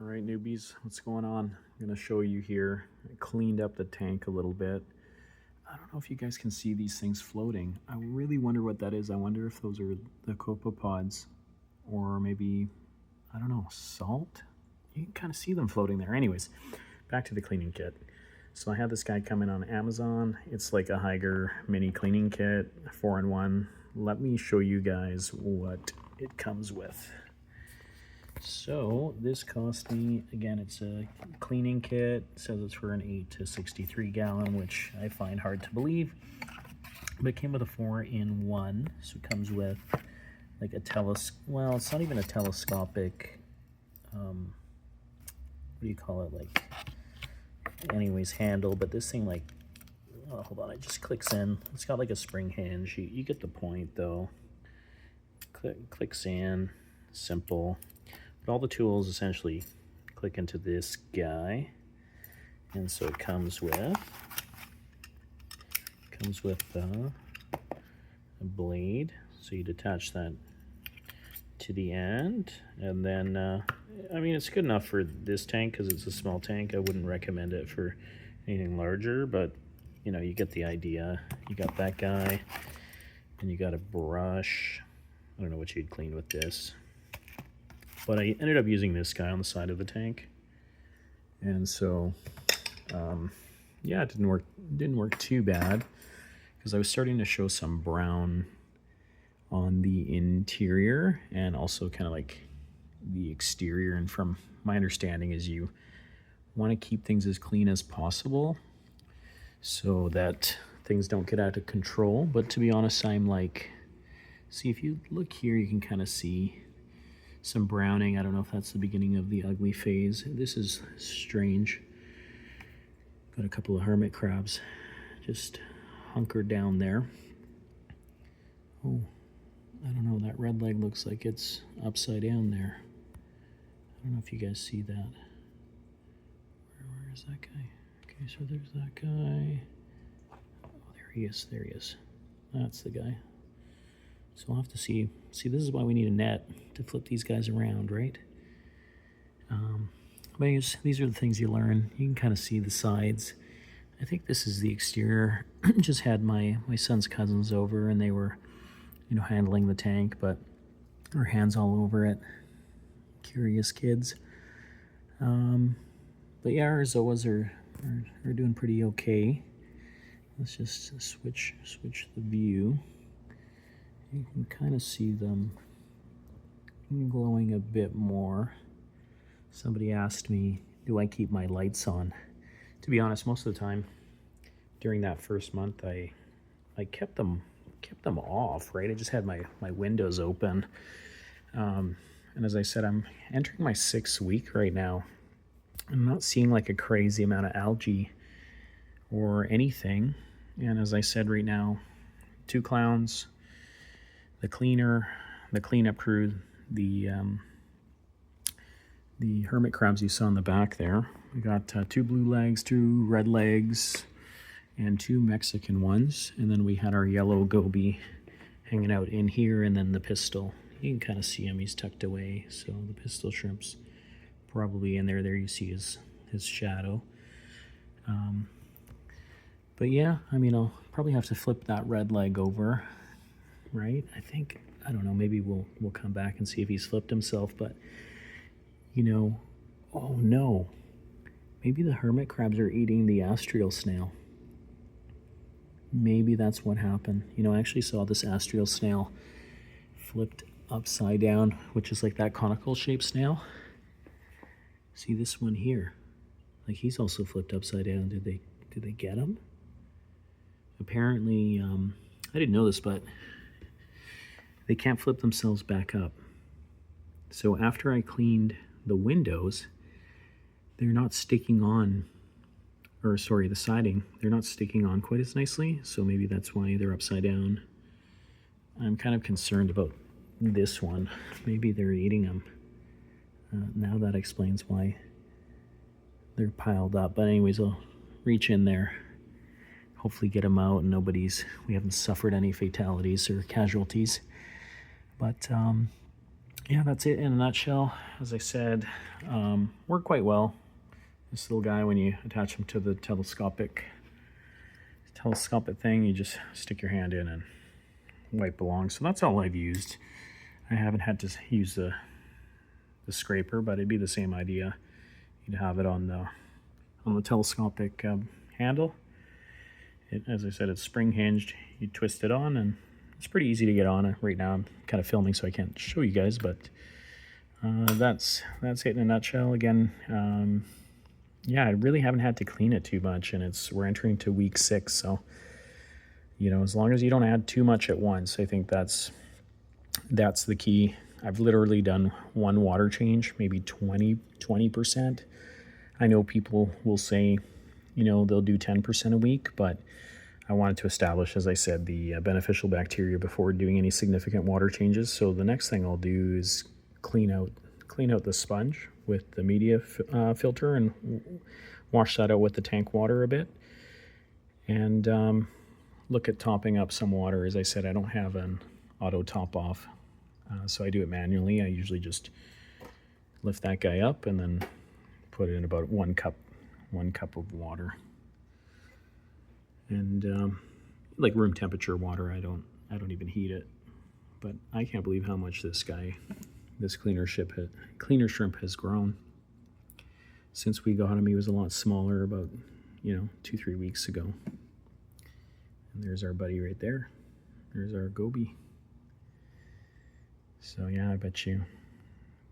All right, newbies, what's going on? I'm going to show you here. I cleaned up the tank a little bit. I don't know if you guys can see these things floating. I really wonder what that is. I wonder if those are the copepods or maybe, I don't know, salt? You can kind of see them floating there. Anyways, back to the cleaning kit. So I had this guy come in on Amazon. It's like a Higer mini cleaning kit, 4-in-1. Let me show you guys what it comes with. So this cost me, again, it's a cleaning kit. It says it's for an 8 to 63 gallon, which I find hard to believe. But it came with a 4-in-1. So it comes with like a well, it's not even a telescopic, what do you call it? Like, anyways, handle. But this thing, like, oh, hold on, it just clicks in. It's got like a spring hinge. You get the point though. Clicks in, simple. But all the tools essentially click into this guy, and so it comes with a blade. So you'd attach that to the end, and then I mean, it's good enough for this tank because it's a small tank. I wouldn't recommend it for anything larger, but you know, you get the idea. You got that guy, and you got a brush. I don't know what you'd clean with this. But I ended up using this guy on the side of the tank, and so yeah, it didn't work too bad because I was starting to show some brown on the interior and also kind of like the exterior. And from my understanding is you want to keep things as clean as possible so that things don't get out of control. But to be honest, I'm like, see, if you look here, you can kind of see some browning. I don't know if that's the beginning of the ugly phase. This is strange. Got a couple of hermit crabs just hunkered down there. Oh, I don't know. That red leg looks like it's upside down there. I don't know if you guys see that. Where is that guy? Okay, so there's that guy. Oh, there he is. There he is. That's the guy. So I'll have to see. See, this is why we need a net to flip these guys around, right? But these are the things you learn. You can kind of see the sides. I think this is the exterior. Just had my son's cousins over, and they were, you know, handling the tank, but their hands all over it. Curious kids. But yeah, our zoas are doing pretty okay. Let's just switch the view. You can kind of see them glowing a bit more. Somebody asked me, do I keep my lights on? To be honest, most of the time during that first month, I kept them off, right? I just had my windows open. And as I said, I'm entering my 6th week right now. I'm not seeing like a crazy amount of algae or anything. And as I said, right now, 2 clowns, the cleaner, the cleanup crew, the hermit crabs you saw in the back there. We got 2 blue legs, 2 red legs, and 2 Mexican ones. And then we had our yellow goby hanging out in here, and then the pistol. You can kind of see him, he's tucked away. So the pistol shrimp's probably in there. There you see his shadow. But yeah, I mean, I'll probably have to flip that red leg over, right? I don't know, maybe we'll come back and see if he's flipped himself. But you know, oh no, maybe the hermit crabs are eating the astral snail. Maybe that's what happened. You know, I actually saw this astral snail flipped upside down, which is like that conical shaped snail. See this one here, like he's also flipped upside down. Did they get him? Apparently, I didn't know this, but they can't flip themselves back up. So after I cleaned the windows, they're not sticking on, or sorry, the siding, they're not sticking on quite as nicely. So maybe that's why they're upside down. I'm kind of concerned about this one. Maybe they're eating them. Now that explains why they're piled up. But anyways, I'll reach in there, hopefully get them out, and we haven't suffered any fatalities or casualties. But yeah, that's it in a nutshell. As I said, work quite well. This little guy, when you attach him to the telescopic thing, you just stick your hand in and wipe along. So that's all I've used. I haven't had to use the scraper, but it'd be the same idea. You'd have it on the telescopic handle. As I said, it's spring hinged. You twist it on, and it's pretty easy to get on. Right now I'm kind of filming, so I can't show you guys, but that's it in a nutshell. Again, yeah, I really haven't had to clean it too much, and we're entering to week 6, so you know, as long as you don't add too much at once, I think that's the key. I've literally done one water change, maybe 20%. I know people will say, you know, they'll do 10% a week, but I wanted to establish, as I said, the beneficial bacteria before doing any significant water changes. So the next thing I'll do is clean out the sponge with the media filter and wash that out with the tank water a bit, and look at topping up some water. As I said, I don't have an auto top off, so I do it manually. I usually just lift that guy up and then put in about one cup of water, and like room temperature water. I don't even heat it. But I can't believe how much this cleaner shrimp has grown since we got him. He was a lot smaller about, you know, 2-3 weeks ago. And there's our buddy right there. There's our goby. So yeah, I bet you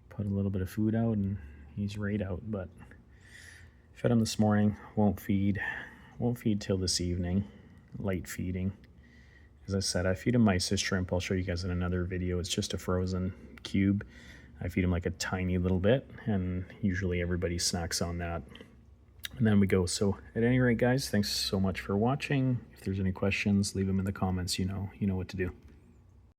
put a little bit of food out and he's right out. But fed him this morning. Won't feed till this evening. Light feeding. As I said, I feed him mysis shrimp. I'll show you guys in another video. It's just a frozen cube. I feed him like a tiny little bit, and usually everybody snacks on that. And then we go. So at any rate, guys, thanks so much for watching. If there's any questions, leave them in the comments. You know what to do.